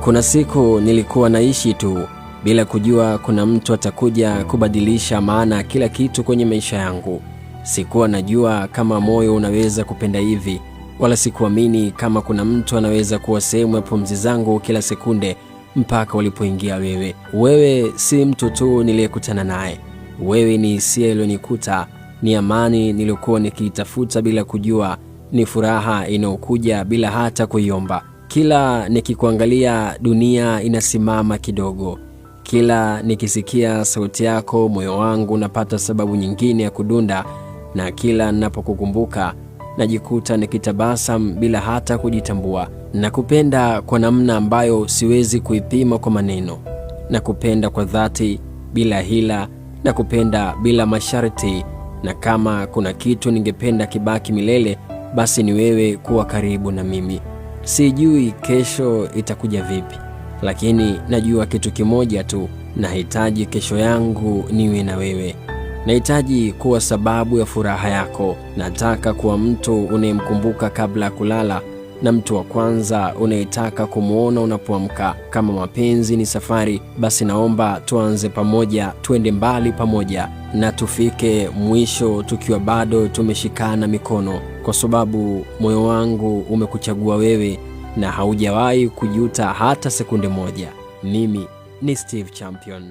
Kuna siku nilikuwa naishi tu bila kujua kuna mtu atakuja kubadilisha maana ya kila kitu kwenye maisha yangu. Sikuwa najua kama moyo unaweza kupenda hivi, wala sikuamini kama kuna mtu anaweza kuwa sehemu ya pumzi zangu kila sekunde, mpaka ulipoingia wewe. Wewe si mtu tu niliyekutana naye. Wewe ni hisia iliyonikuta, ni amani niliyokuwa nikiitafuta bila kujua, ni furaha inayokuja bila hata kuiomba. Kila nikikuangalia dunia inasimama kidogo. Kila nikisikia sauti yako moyo wangu unapata sababu nyingine ya kudunda, na kila ninapokukumbuka najikuta nikitabasamu bila hata kujitambua. Nakupenda kwa namna ambayo siwezi kuipima kwa maneno. Nakupenda kwa dhati, bila hila, nakupenda bila masharti, na kama kuna kitu ningependa kibaki milele, basi ni wewe kuwa karibu na mimi. Sijui kesho itakuja vipi, lakini najua kitu kimoja tu, nahitaji kesho yangu niwe na wewe. Nahitaji kuwa sababu ya furaha yako. Nataka kuwa mtu unayemkumbuka kabla ya kulala, na mtu wa kwanza unayetaka kumuona unapoamka. Kama mapenzi ni safari, basi naomba tuanze pamoja, tuende mbali pamoja, na tufike mwisho tukiwa bado tumeshikana mikono, kwa sababu moyo wangu umekuchagua wewe na haujawahi kujuta hata sekunde moja. Mimi ni Steve Champion.